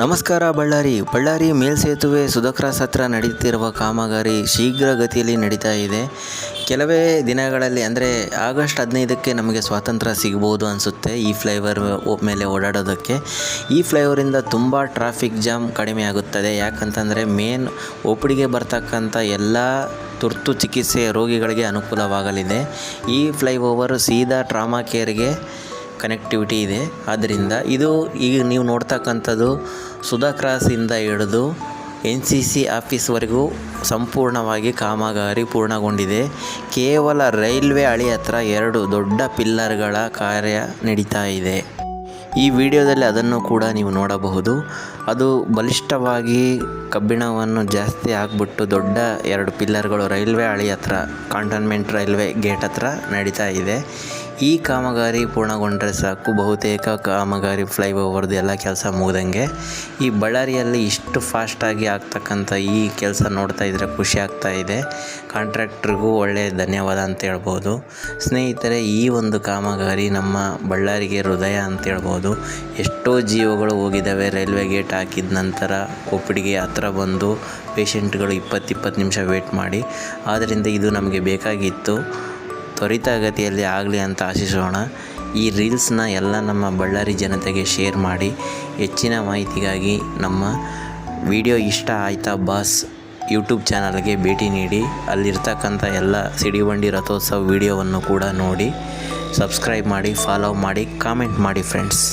ನಮಸ್ಕಾರ. ಬಳ್ಳಾರಿ ಮೇಲ್ಸೇತುವೆ ಸುಧಾಕ್ರಾಸ್ ಹತ್ರ ನಡೀತಿರುವ ಕಾಮಗಾರಿ ಶೀಘ್ರಗತಿಯಲ್ಲಿ ನಡೀತಾ ಇದೆ. ಕೆಲವೇ ದಿನಗಳಲ್ಲಿ ಅಂದರೆ ಆಗಸ್ಟ್ 15ಕ್ಕೆ ನಮಗೆ ಸ್ವಾತಂತ್ರ್ಯ ಸಿಗ್ಬೋದು ಅನಿಸುತ್ತೆ ಈ ಫ್ಲೈಓವರ್ ಮೇಲೆ ಓಡಾಡೋದಕ್ಕೆ. ಈ ಫ್ಲೈಓವರಿಂದ ತುಂಬ ಟ್ರಾಫಿಕ್ ಜಾಮ್ ಕಡಿಮೆ ಆಗುತ್ತದೆ. ಯಾಕಂತಂದರೆ ಮೇನ್ OPDಗೆ ಬರ್ತಕ್ಕಂಥ ಎಲ್ಲ ತುರ್ತು ಚಿಕಿತ್ಸೆಯ ರೋಗಿಗಳಿಗೆ ಅನುಕೂಲವಾಗಲಿದೆ. ಈ ಫ್ಲೈಓವರ್ ಸೀದಾ ಟ್ರಾಮಾ ಕೇರ್ಗೆ ಕನೆಕ್ಟಿವಿಟಿ ಇದೆ. ಆದ್ದರಿಂದ ಇದು ಈಗ ನೀವು ನೋಡ್ತಕ್ಕಂಥದ್ದು ಸುಧಾಕ್ರಾಸಿಂದ ಹಿಡಿದು NCC ಆಫೀಸ್ವರೆಗೂ ಸಂಪೂರ್ಣವಾಗಿ ಕಾಮಗಾರಿ ಪೂರ್ಣಗೊಂಡಿದೆ. ಕೇವಲ ರೈಲ್ವೆ ಹಳಿ ಹತ್ರ 2 ದೊಡ್ಡ ಪಿಲ್ಲರ್ಗಳ ಕಾರ್ಯ ನಡೀತಾ ಇದೆ. ಈ ವಿಡಿಯೋದಲ್ಲಿ ಅದನ್ನು ಕೂಡ ನೀವು ನೋಡಬಹುದು. ಅದು ಬಲಿಷ್ಠವಾಗಿ ಕಬ್ಬಿಣವನ್ನು ಜಾಸ್ತಿ ಹಾಕ್ಬಿಟ್ಟು ದೊಡ್ಡ 2 ಪಿಲ್ಲರ್ಗಳು ರೈಲ್ವೆ ಹಳಿ ಹತ್ರ ಕಂಟೋನ್ಮೆಂಟ್ ರೈಲ್ವೆ ಗೇಟ್ ಹತ್ರ ನಡೀತಾ ಇದೆ. ಈ ಕಾಮಗಾರಿ ಪೂರ್ಣಗೊಂಡ್ರೆ ಸಾಕು, ಬಹುತೇಕ ಕಾಮಗಾರಿ ಫ್ಲೈಓವರ್ದು ಎಲ್ಲ ಕೆಲಸ ಮುಗ್ದಂಗೆ. ಈ ಬಳ್ಳಾರಿಯಲ್ಲಿ ಇಷ್ಟು ಫಾಸ್ಟಾಗಿ ಆಗ್ತಕ್ಕಂಥ ಈ ಕೆಲಸ ನೋಡ್ತಾ ಇದ್ದರೆ ಖುಷಿ ಆಗ್ತಾ ಇದೆ. ಕಾಂಟ್ರಾಕ್ಟ್ರಿಗೂ ಒಳ್ಳೆಯ ಧನ್ಯವಾದ ಅಂತ ಹೇಳ್ಬೋದು. ಸ್ನೇಹಿತರೆ, ಈ ಒಂದು ಕಾಮಗಾರಿ ನಮ್ಮ ಬಳ್ಳಾರಿಗೆ ಹೃದಯ ಅಂತ ಹೇಳ್ಬೋದು. ಎಷ್ಟೋ ಜೀವಗಳು ಹೋಗಿದ್ದಾವೆ. ರೈಲ್ವೆ ಗೇಟ್ ಹಾಕಿದ ನಂತರ OPDಗೆ ಹತ್ರ ಬಂದು ಪೇಷಂಟ್ಗಳು 20 ನಿಮಿಷ ವೇಟ್ ಮಾಡಿ. ಆದ್ದರಿಂದ ಇದು ನಮಗೆ ಬೇಕಾಗಿತ್ತು. ತ್ವರಿತಗತಿಯಲ್ಲಿ ಆಗಲಿ ಅಂತ ಆಶಿಸೋಣ. ಈ ರೀಲ್ಸ್ನ ಎಲ್ಲ ನಮ್ಮ ಬಳ್ಳಾರಿ ಜನತೆಗೆ ಶೇರ್ ಮಾಡಿ. ಹೆಚ್ಚಿನ ಮಾಹಿತಿಗಾಗಿ ನಮ್ಮ ವಿಡಿಯೋ ಇಷ್ಟ ಆಯ್ತಾ ಬಾಸ್ ಯೂಟ್ಯೂಬ್ ಚಾನಲ್ಗೆ ಭೇಟಿ ನೀಡಿ. ಅಲ್ಲಿರ್ತಕ್ಕಂಥ ಎಲ್ಲ ಸಿಡಿಬಂಡಿ ರಥೋತ್ಸವ ವಿಡಿಯೋವನ್ನು ಕೂಡ ನೋಡಿ. ಸಬ್ಸ್ಕ್ರೈಬ್ ಮಾಡಿ, ಫಾಲೋ ಮಾಡಿ, ಕಾಮೆಂಟ್ ಮಾಡಿ ಫ್ರೆಂಡ್ಸ್.